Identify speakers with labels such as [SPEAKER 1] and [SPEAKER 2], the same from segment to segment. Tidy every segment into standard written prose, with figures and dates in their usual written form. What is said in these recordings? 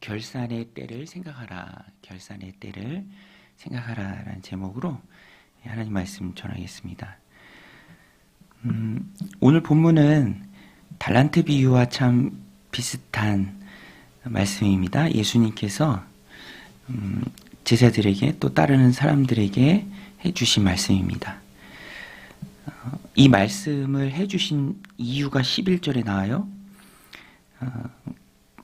[SPEAKER 1] 결산의 때를 생각하라. 결산의 때를 생각하라 라는 제목으로 하나님 말씀 전하겠습니다. 오늘 본문은 달란트 비유와 참 비슷한 말씀입니다. 예수님께서 제자들에게 또 따르는 사람들에게 해주신 말씀입니다. 이 말씀을 해주신 이유가 11절에 나와요.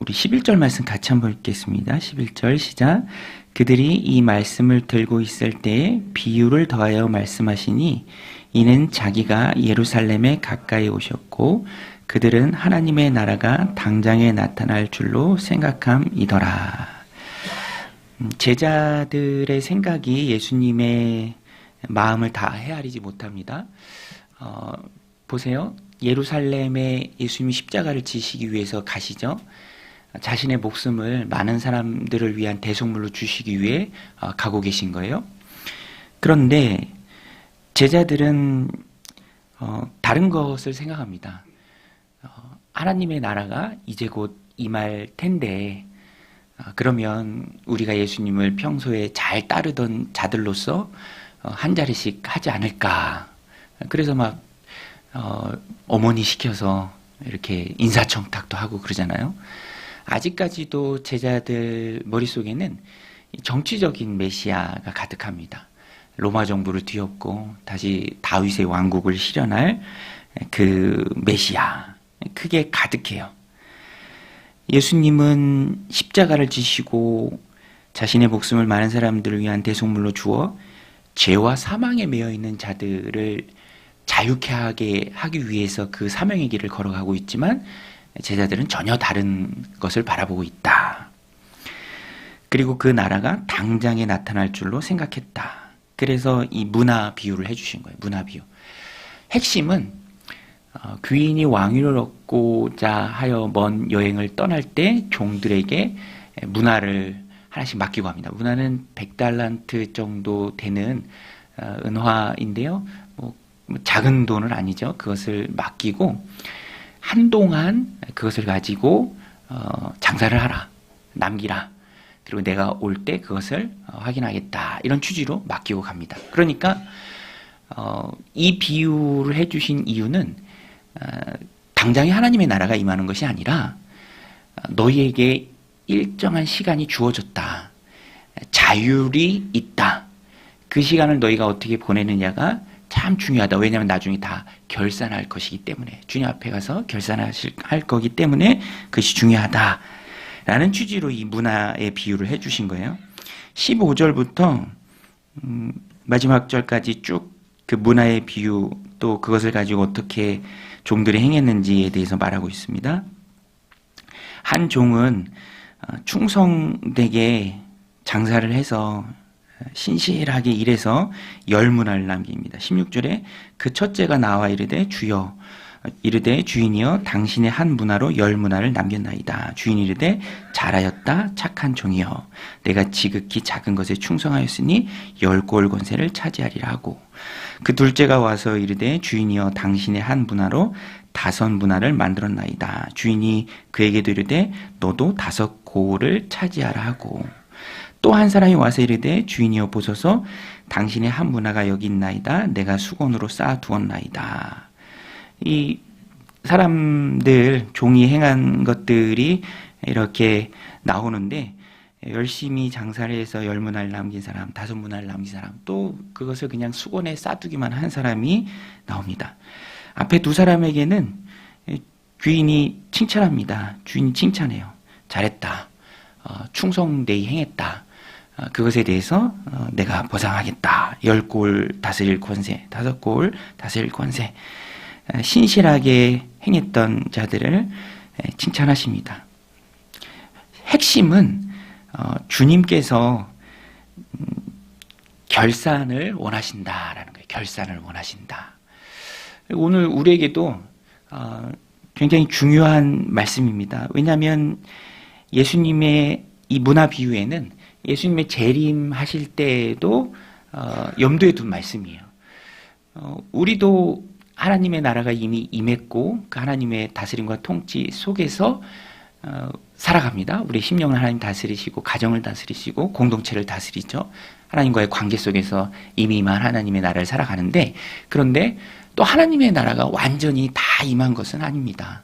[SPEAKER 1] 우리 11절 말씀 같이 한번 읽겠습니다. 11절 시작. 그들이 이 말씀을 들고 있을 때에 비유를 더하여 말씀하시니 이는 자기가 예루살렘에 가까이 오셨고 그들은 하나님의 나라가 당장에 나타날 줄로 생각함이더라. 제자들의 생각이 예수님의 마음을 다 헤아리지 못합니다. 보세요. 예루살렘에 예수님이 십자가를 지시기 위해서 가시죠. 자신의 목숨을 많은 사람들을 위한 대속물로 주시기 위해 가고 계신 거예요. 그런데 제자들은 다른 것을 생각합니다. 하나님의 나라가 이제 곧 임할 텐데 그러면 우리가 예수님을 평소에 잘 따르던 자들로서 한 자리씩 하지 않을까. 그래서 막 어머니 시켜서 이렇게 인사청탁도 하고 그러잖아요. 아직까지도 제자들 머릿속에는 정치적인 메시아가 가득합니다. 로마 정부를 뒤엎고 다시 다윗의 왕국을 실현할 그 메시아, 그게 가득해요. 예수님은 십자가를 지시고 자신의 목숨을 많은 사람들을 위한 대속물로 주어 죄와 사망에 매여 있는 자들을 자유케 하기 위해서 그 사명의 길을 걸어가고 있지만 제자들은 전혀 다른 것을 바라보고 있다. 그리고 그 나라가 당장에 나타날 줄로 생각했다. 그래서 이 문화 비유를 해주신 거예요. 문화 비유. 핵심은 귀인이 왕위를 얻고자 하여 먼 여행을 떠날 때 종들에게 문화를 하나씩 맡기고 합니다. 문화는 100달란트 정도 되는 은화인데요. 뭐 작은 돈은 아니죠. 그것을 맡기고 한동안 그것을 가지고 장사를 하라, 남기라. 그리고 내가 올 때 그것을 확인하겠다. 이런 취지로 맡기고 갑니다. 그러니까 이 비유를 해주신 이유는 당장에 하나님의 나라가 임하는 것이 아니라 너희에게 일정한 시간이 주어졌다. 자율이 있다. 그 시간을 너희가 어떻게 보내느냐가 참 중요하다. 왜냐하면 나중에 다 결산할 것이기 때문에, 주님 앞에 가서 결산할 거기 때문에 그것이 중요하다 라는 취지로 이 문화의 비유를 해주신 거예요. 15절부터 마지막 절까지 쭉 그 문화의 비유, 또 그것을 가지고 어떻게 종들이 행했는지에 대해서 말하고 있습니다. 한 종은 충성되게 장사를 해서 신실하게 일해서 10문화를 남깁니다. 16절에 그 첫째가 나와 이르되 주여, 이르되 주인이여 당신의 한 문화로 10문화를 남겼나이다. 주인이 이르되 잘하였다 착한 종이여, 내가 지극히 작은 것에 충성하였으니 10골 권세를 차지하리라 하고, 그 둘째가 와서 이르되 주인이여 당신의 한 문화로 5문화를 만들었나이다. 주인이 그에게도 이르되 너도 5골을 차지하라 하고, 또 한 사람이 와서 이르되 주인이여 보소서 당신의 한 문화가 여기 있나이다. 내가 수건으로 쌓아두었나이다. 이 사람들 종이 행한 것들이 이렇게 나오는데 열심히 장사를 해서 10문화를 남긴 사람, 5문화를 남긴 사람, 또 그것을 그냥 수건에 쌓아두기만 한 사람이 나옵니다. 앞에 두 사람에게는 주인이 칭찬합니다. 주인이 칭찬해요. 잘했다. 충성되이 행했다. 그것에 대해서 내가 보상하겠다. 10골 다스릴 권세, 5골 다스릴 권세. 신실하게 행했던 자들을 칭찬하십니다. 핵심은 주님께서 결산을 원하신다라는 거예요. 결산을 원하신다. 오늘 우리에게도 굉장히 중요한 말씀입니다. 왜냐하면 예수님의 이 문화 비유에는 예수님의 재림하실 때에도 염두에 둔 말씀이에요. 우리도 하나님의 나라가 이미 임했고 그 하나님의 다스림과 통치 속에서 살아갑니다. 우리 심령을 하나님 다스리시고 가정을 다스리시고 공동체를 다스리죠. 하나님과의 관계 속에서 이미 임한 하나님의 나라를 살아가는데, 그런데 또 하나님의 나라가 완전히 다 임한 것은 아닙니다.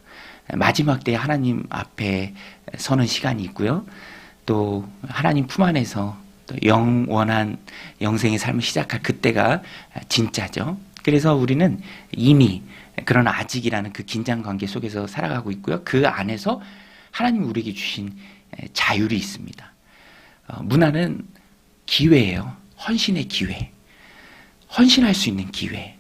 [SPEAKER 1] 마지막 때에 하나님 앞에 서는 시간이 있고요. 또 하나님 품 안에서 또 영원한 영생의 삶을 시작할 그때가 진짜죠. 그래서 우리는 이미 그런 아직이라는 그 긴장 관계 속에서 살아가고 있고요. 그 안에서 하나님이 우리에게 주신 자율이 있습니다. 문화는 기회예요. 헌신의 기회. 헌신할 수 있는 기회.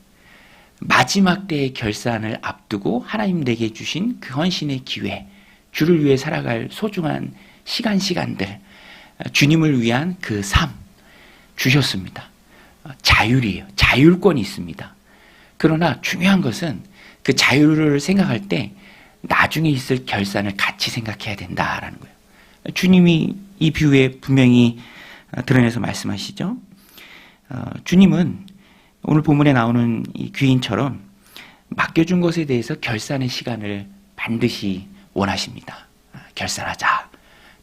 [SPEAKER 1] 마지막 때의 결산을 앞두고 하나님 내게 주신 그 헌신의 기회, 주를 위해 살아갈 소중한 시간들, 주님을 위한 그 삶 주셨습니다. 자율이에요. 자율권이 있습니다. 그러나 중요한 것은 그 자율을 생각할 때 나중에 있을 결산을 같이 생각해야 된다라는 거예요. 주님이 이 비유에 분명히 드러내서 말씀하시죠. 주님은 오늘 본문에 나오는 이 귀인처럼 맡겨준 것에 대해서 결산의 시간을 반드시 원하십니다. 결산하자.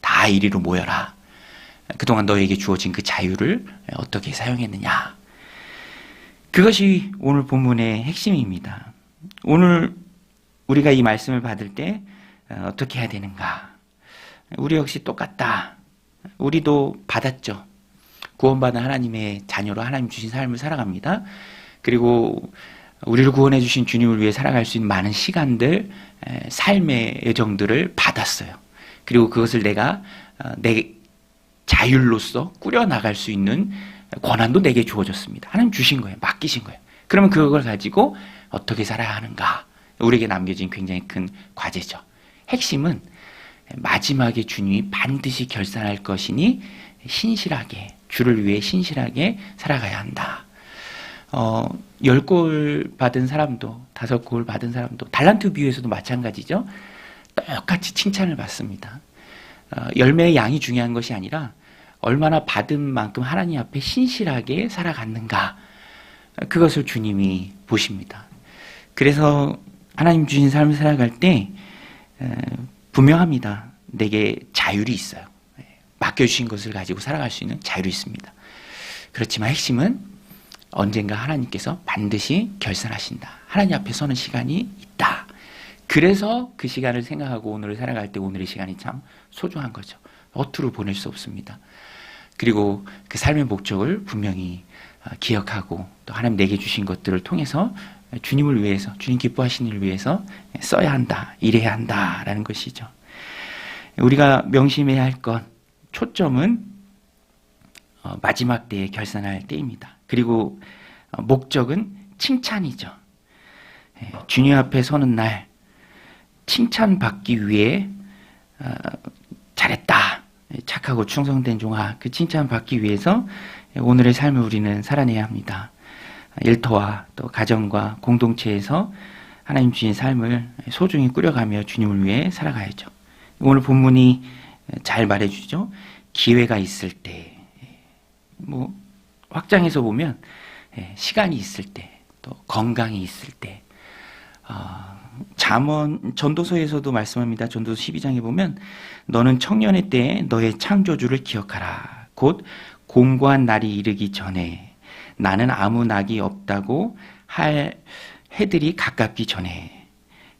[SPEAKER 1] 다 이리로 모여라. 그동안 너에게 주어진 그 자유를 어떻게 사용했느냐. 그것이 오늘 본문의 핵심입니다. 오늘 우리가 이 말씀을 받을 때 어떻게 해야 되는가? 우리 역시 똑같다. 우리도 받았죠. 구원받은 하나님의 자녀로 하나님 주신 삶을 살아갑니다. 그리고 우리를 구원해 주신 주님을 위해 살아갈 수 있는 많은 시간들, 삶의 여정들을 받았어요. 그리고 그것을 내가 내 자율로서 꾸려나갈 수 있는 권한도 내게 주어졌습니다. 하나님 주신 거예요. 맡기신 거예요. 그러면 그걸 가지고 어떻게 살아야 하는가? 우리에게 남겨진 굉장히 큰 과제죠. 핵심은 마지막에 주님이 반드시 결산할 것이니 신실하게, 주를 위해 신실하게 살아가야 한다. 10골 받은 사람도 5골 받은 사람도 달란트 비유에서도 마찬가지죠. 똑같이 칭찬을 받습니다. 열매의 양이 중요한 것이 아니라 얼마나 받은 만큼 하나님 앞에 신실하게 살아갔는가, 그것을 주님이 보십니다. 그래서 하나님 주신 삶을 살아갈 때 분명합니다. 내게 자율이 있어요. 맡겨주신 것을 가지고 살아갈 수 있는 자율이 있습니다. 그렇지만 핵심은 언젠가 하나님께서 반드시 결산하신다. 하나님 앞에 서는 시간이 있다. 그래서 그 시간을 생각하고 오늘을 살아갈 때 오늘의 시간이 참 소중한 거죠. 허투루 보낼 수 없습니다. 그리고 그 삶의 목적을 분명히 기억하고 또 하나님 내게 주신 것들을 통해서 주님을 위해서, 주님 기뻐하시는 일을 위해서 써야 한다, 일해야 한다라는 것이죠. 우리가 명심해야 할 것, 초점은 마지막 때에 결산할 때입니다. 그리고 목적은 칭찬이죠. 주님 앞에 서는 날 칭찬받기 위해 잘했다, 착하고 충성된 종아, 그 칭찬받기 위해서 오늘의 삶을 우리는 살아내야 합니다. 일터와 또 가정과 공동체에서 하나님 주신 삶을 소중히 꾸려가며 주님을 위해 살아가야죠. 오늘 본문이 잘 말해주죠. 기회가 있을 때, 확장해서 보면 시간이 있을 때, 또 건강이 있을 때, 잠언 전도서에서도 말씀합니다. 전도서 12장에 보면 너는 청년의 때에 너의 창조주를 기억하라. 곧 공고한 날이 이르기 전에, 나는 아무 낙이 없다고 할 해들이 가깝기 전에,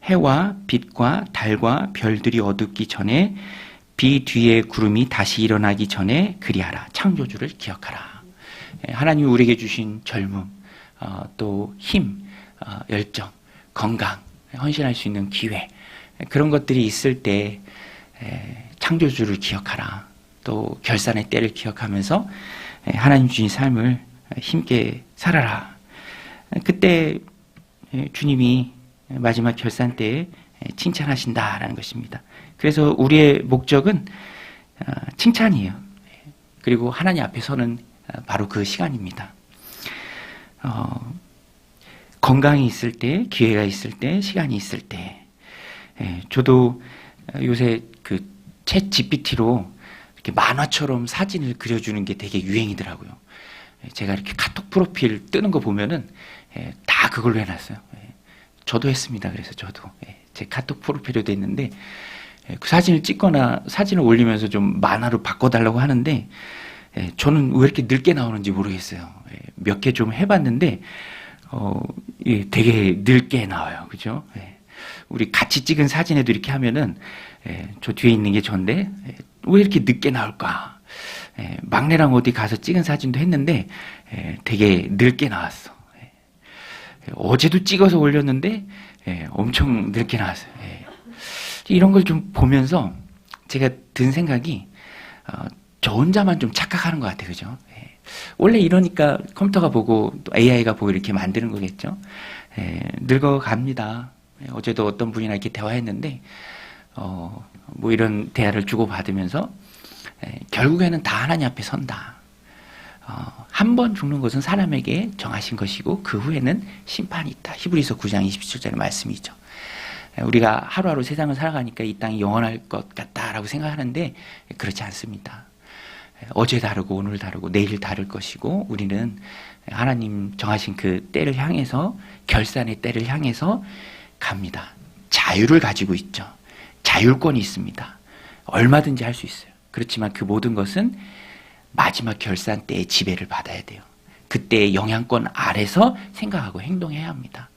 [SPEAKER 1] 해와 빛과 달과 별들이 어둡기 전에, 비 뒤에 구름이 다시 일어나기 전에 그리하라. 창조주를 기억하라. 하나님이 우리에게 주신 젊음, 또 힘, 열정, 건강, 헌신할 수 있는 기회, 그런 것들이 있을 때 창조주를 기억하라. 또 결산의 때를 기억하면서 하나님 주신 삶을 힘께 살아라. 그때 주님이 마지막 결산 때에 칭찬하신다라는 것입니다. 그래서 우리의 목적은 칭찬이에요. 그리고 하나님 앞에 서는 바로 그 시간입니다. 건강이 있을 때, 기회가 있을 때, 시간이 있을 때. 저도 요새 그 챗 GPT로 이렇게 만화처럼 사진을 그려주는 게 되게 유행이더라고요. 제가 이렇게 카톡 프로필 뜨는 거 보면은 다 그걸로 해놨어요. 저도 했습니다. 그래서 저도 제 카톡 프로필에도 있는데 그 사진을 찍거나 사진을 올리면서 좀 만화로 바꿔달라고 하는데 저는 왜 이렇게 늙게 나오는지 모르겠어요. 몇 개 좀 해봤는데 되게 늙게 나와요. 그죠? 우리 같이 찍은 사진에도 이렇게 하면은 저 뒤에 있는 게 전데 왜 이렇게 늦게 나올까? 막내랑 어디 가서 찍은 사진도 했는데 되게 늙게 나왔어. 어제도 찍어서 올렸는데 엄청 늙게 나왔어요. 이런 걸 좀 보면서 제가 든 생각이 저 혼자만 좀 착각하는 것 같아요. 그죠? 원래 이러니까 컴퓨터가 보고 또 AI가 보고 이렇게 만드는 거겠죠. 늙어갑니다. 어제도 어떤 분이랑 이렇게 대화했는데 뭐 이런 대화를 주고받으면서 결국에는 다 하나님 앞에 선다. 한 번 죽는 것은 사람에게 정하신 것이고 그 후에는 심판이 있다. 히브리서 9장 27절의 말씀이죠. 우리가 하루하루 세상을 살아가니까 이 땅이 영원할 것 같다라고 생각하는데 그렇지 않습니다. 어제 다르고 오늘 다르고 내일 다를 것이고 우리는 하나님 정하신 그 때를 향해서 결산의 때를 향해서 갑니다. 자유를 가지고 있죠. 자율권이 있습니다. 얼마든지 할 수 있어요. 그렇지만 그 모든 것은 마지막 결산 때의 지배를 받아야 돼요. 그때의 영향권 아래서 생각하고 행동해야 합니다.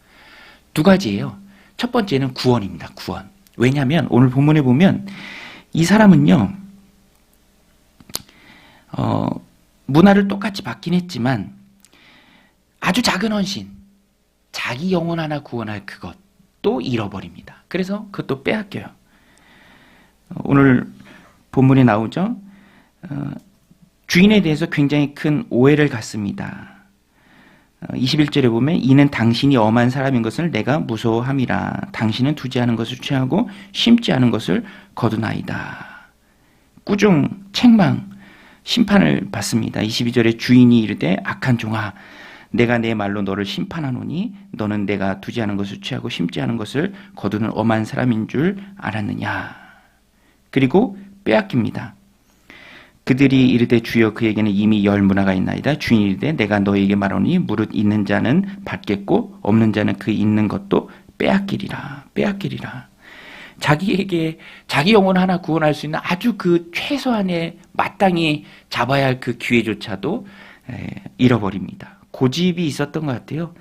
[SPEAKER 1] 두 가지예요. 첫 번째는 구원입니다. 구원. 왜냐하면 오늘 본문에 보면 이 사람은요. 문화를 똑같이 받긴 했지만 아주 작은 헌신, 자기 영혼 하나 구원할 그것도 잃어버립니다. 그래서 그것도 빼앗겨요. 오늘 본문에 나오죠. 주인에 대해서 굉장히 큰 오해를 갖습니다. 21절에 보면 이는 당신이 엄한 사람인 것을 내가 무서워함이라. 당신은 두지 않은 것을 취하고 심지 않은 것을 거두나이다. 꾸중, 책망, 심판을 받습니다. 22절에 주인이 이르되 악한 종아 내가 내 말로 너를 심판하노니 너는 내가 두지 않은 것을 취하고 심지 않은 것을 거두는 엄한 사람인 줄 알았느냐. 그리고 빼앗깁니다. 그들이 이르되 주여 그에게는 이미 열 문화가 있나이다. 주인이 이르되 내가 너에게 말하노니 무릇 있는 자는 받겠고 없는 자는 그 있는 것도 빼앗기리라. 빼앗기리라. 자기에게 자기 영혼 하나 구원할 수 있는 아주 그 최소한의 마땅히 잡아야 할 그 기회조차도 잃어버립니다. 고집이 있었던 것 같아요.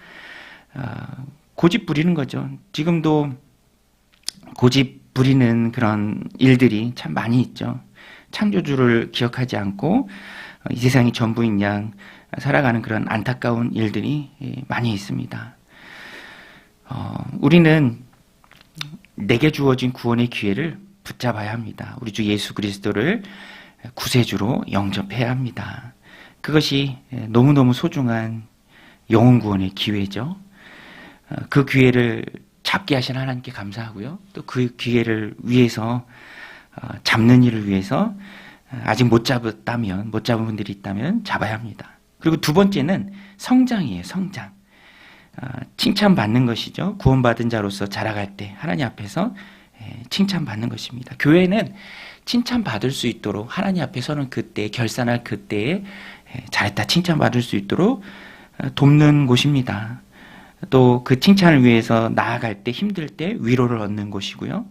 [SPEAKER 1] 고집 부리는 거죠. 지금도 고집 부리는 그런 일들이 참 많이 있죠. 창조주를 기억하지 않고 이 세상이 전부인 양 살아가는 그런 안타까운 일들이 많이 있습니다. 우리는 내게 주어진 구원의 기회를 붙잡아야 합니다. 우리 주 예수 그리스도를 구세주로 영접해야 합니다. 그것이 너무너무 소중한 영혼 구원의 기회죠. 그 기회를 잡게 하신 하나님께 감사하고요. 또 그 기회를 위해서 잡는 일을 위해서 아직 못 잡은 분들이 있다면 잡아야 합니다. 그리고 두 번째는 성장이에요. 성장. 칭찬받는 것이죠. 구원받은 자로서 자라갈 때 하나님 앞에서 칭찬받는 것입니다. 교회는 칭찬받을 수 있도록 하나님 앞에 서는 그때 결산할 그때에 잘했다 칭찬받을 수 있도록 돕는 곳입니다. 또 그 칭찬을 위해서 나아갈 때 힘들 때 위로를 얻는 곳이고요.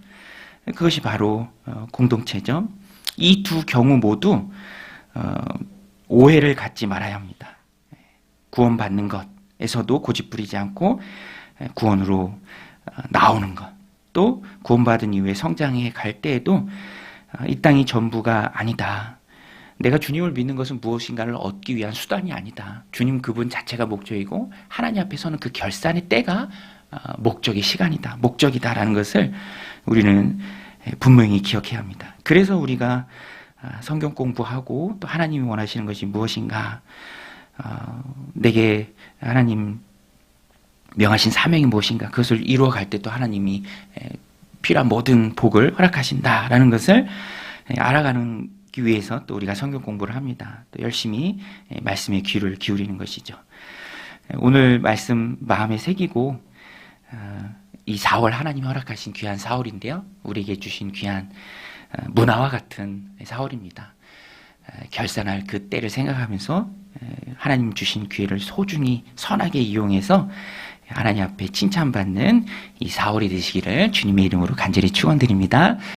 [SPEAKER 1] 그것이 바로 공동체죠. 이 두 경우 모두 오해를 갖지 말아야 합니다. 구원받는 것에서도 고집 부리지 않고 구원으로 나오는 것, 또 구원받은 이후에 성장해 갈 때에도 이 땅이 전부가 아니다. 내가 주님을 믿는 것은 무엇인가를 얻기 위한 수단이 아니다. 주님 그분 자체가 목적이고 하나님 앞에서는 그 결산의 때가 목적의 시간이다. 목적이다라는 것을 우리는 분명히 기억해야 합니다. 그래서 우리가 성경 공부하고 또 하나님이 원하시는 것이 무엇인가, 내게 하나님 명하신 사명이 무엇인가, 그것을 이루어갈 때 또 하나님이 필요한 모든 복을 허락하신다라는 것을 알아가는 위해서 또 우리가 성경 공부를 합니다. 또 열심히 말씀에 귀를 기울이는 것이죠. 오늘 말씀 마음에 새기고 이 4월 하나님이 허락하신 귀한 4월인데요. 우리에게 주신 귀한 문화와 같은 4월입니다. 결산할 그 때를 생각하면서 하나님 주신 기회를 소중히 선하게 이용해서 하나님 앞에 칭찬받는 이 4월이 되시기를 주님의 이름으로 간절히 축원드립니다.